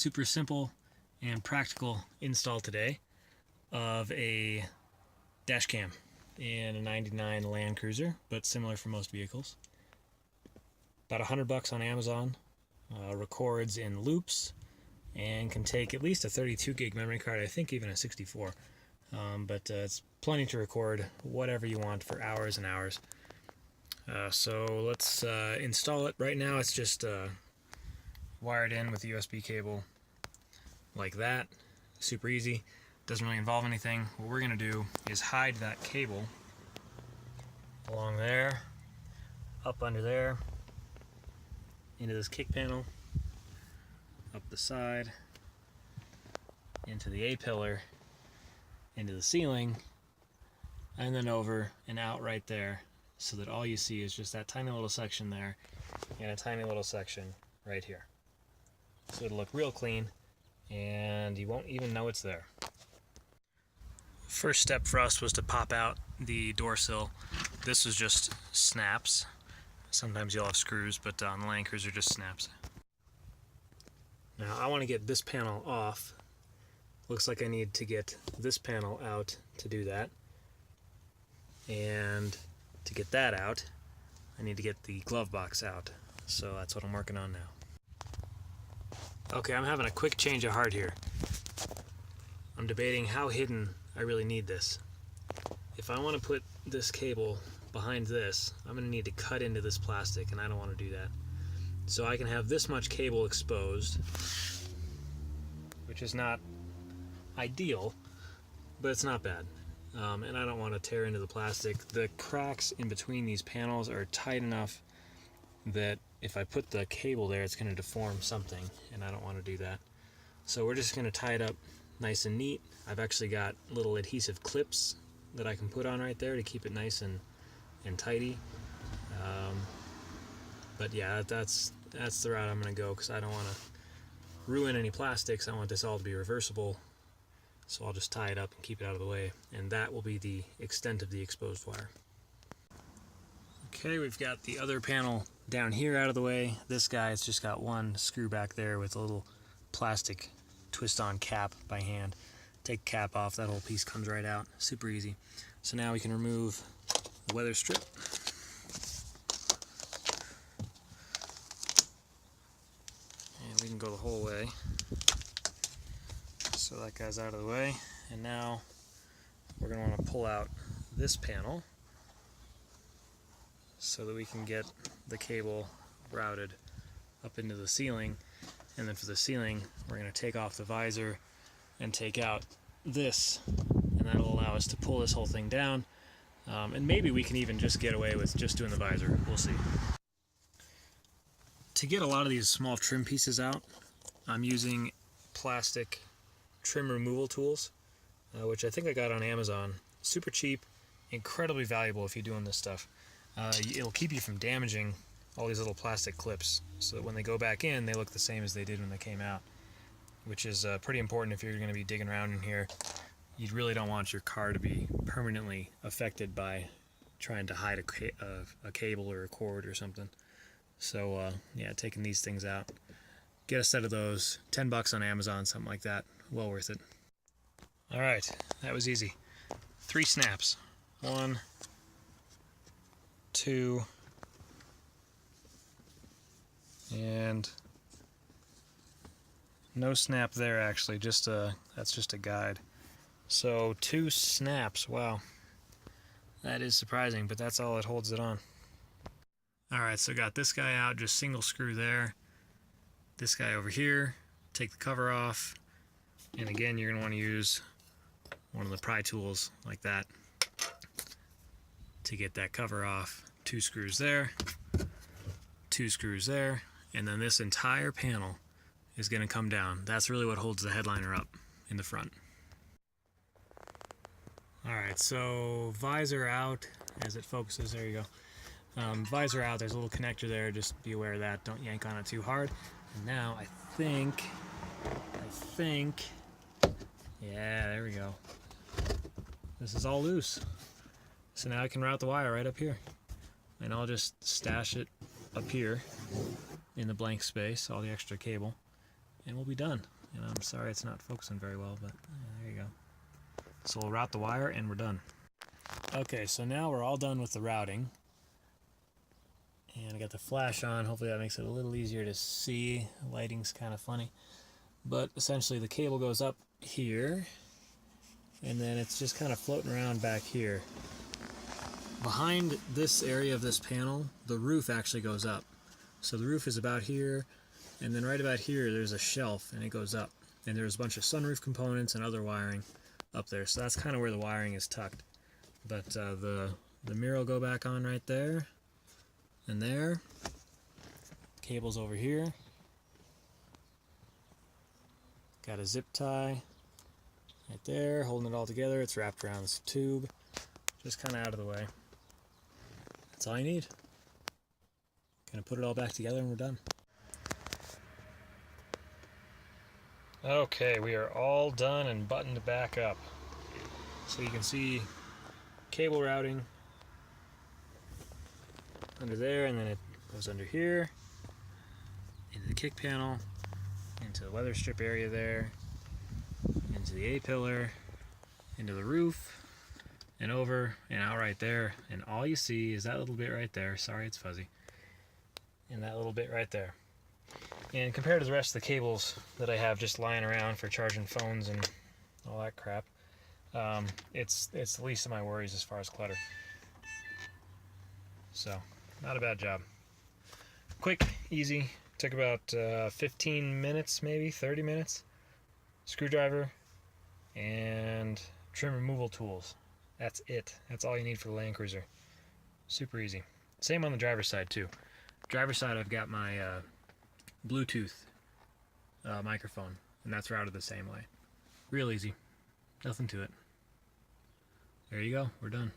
super simple and practical install today of a dash cam in a 99 Land Cruiser, but similar for most vehicles. About $100 on Amazon, records in loops, and can take at least a 32 gig memory card, I think even a 64. But it's plenty to record whatever you want for hours and hours. So let's install it. Right now it's just wired in with a USB cable like that. Super easy. Doesn't really involve anything. What we're going to do is hide that cable along there, up under there, into this kick panel, up the side, into the A-pillar, into the ceiling, and then over and out right there, so that all you see is just that tiny little section there and a tiny little section right here. So it'll look real clean and you won't even know it's there. First step for us was to pop out the door sill. This was just snaps. Sometimes you'll have screws, but on the Land Cruiser just snaps. Now I want to get this panel off. Looks like I need to get this panel out to do that. And to get that out, I need to get the glove box out. So that's what I'm working on now. Okay, I'm having a quick change of heart here. I'm debating how hidden I really need this. If I want to put this cable behind this, I'm going to need to cut into this plastic, and I don't want to do that. So I can have this much cable exposed, which is not ideal, but it's not bad. And I don't want to tear into the plastic. The cracks in between these panels are tight enough that if I put the cable there, it's going to deform something, and I don't want to do that. So we're just going to tie it up nice and neat. I've actually got little adhesive clips that I can put on right there to keep it nice and tidy. But yeah, that's the route I'm going to go, because I don't want to ruin any plastics. I want this all to be reversible. So I'll just tie it up and keep it out of the way, and that will be the extent of the exposed wire. Okay, we've got the other panel down here out of the way. This guy has just got one screw back there with a little plastic twist-on cap by hand. Take the cap off, that whole piece comes right out. Super easy. So now we can remove the weather strip. And we can go the whole way. So that guy's out of the way, and now we're going to want to pull out this panel so that we can get the cable routed up into the ceiling. And then for the ceiling, we're going to take off the visor and take out this, and that'll allow us to pull this whole thing down. And maybe we can even just get away with just doing the visor. We'll see. To get a lot of these small trim pieces out, I'm using plastic trim removal tools, which I think I got on Amazon. Super cheap, incredibly valuable if you're doing this stuff. It'll keep you from damaging all these little plastic clips, so that when they go back in, they look the same as they did when they came out, which is pretty important if you're going to be digging around in here. You really don't want your car to be permanently affected by trying to hide a cable or a cord or something. So yeah, taking these things out. Get a set of those, $10 on Amazon, something like that. Well worth it. Alright, that was easy. 3 snaps. 1, 2, and no snap there actually, that's just a guide. So 2 snaps, wow. That is surprising, but that's all that holds it on. Alright, so got this guy out, just single screw there. This guy over here, take the cover off, and again you're going to want to use one of the pry tools like that to get that cover off. 2 screws there, 2 screws there, and then this entire panel is going to come down. That's really what holds the headliner up in the front. Alright, so visor out as it focuses, there you go. Visor out, there's a little connector there, just be aware of that, don't yank on it too hard. And now I think, yeah, there we go. This is all loose. So now I can route the wire right up here. And I'll just stash it up here in the blank space, all the extra cable, and we'll be done. And I'm sorry it's not focusing very well, but there you go. So we'll route the wire and we're done. Okay, so now we're all done with the routing. And I got the flash on. Hopefully that makes it a little easier to see. The lighting's kind of funny. But essentially the cable goes up here, and then it's just kind of floating around back here. Behind this area of this panel, the roof actually goes up. So the roof is about here, and then right about here there's a shelf, and it goes up. And there's a bunch of sunroof components and other wiring up there. So that's kind of where the wiring is tucked. But the mirror will go back on right there. And there, cable's over here. Got a zip tie right there, holding it all together. It's wrapped around this tube, just kind of out of the way. That's all you need. Gonna put it all back together and we're done. Okay, we are all done and buttoned back up. So you can see cable routing under there, and then it goes under here, into the kick panel, into the weather strip area there, into the A-pillar, into the roof, and over and out right there. And all you see is that little bit right there. Sorry, it's fuzzy. And that little bit right there. And compared to the rest of the cables that I have just lying around for charging phones and all that crap, it's the least of my worries as far as clutter. So, not a bad job. Quick, easy. Took about 15 minutes, maybe 30 minutes. Screwdriver and trim removal tools. That's it. That's all you need for the Land Cruiser. Super easy. Same on the driver's side too. Driver's side, I've got my Bluetooth microphone, and that's routed the same way. Real easy. Nothing to it. There you go. We're done.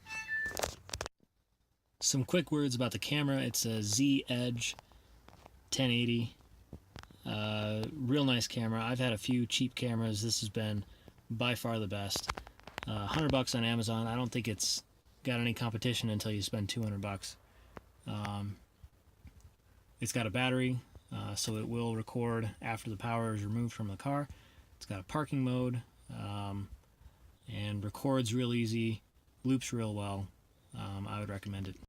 Some quick words about the camera. It's a Z Edge 1080. Real nice camera. I've had a few cheap cameras. This has been by far the best. $100 on Amazon. I don't think it's got any competition until you spend $200. It's got a battery, so it will record after the power is removed from the car. It's got a parking mode, and records real easy, loops real well. I would recommend it.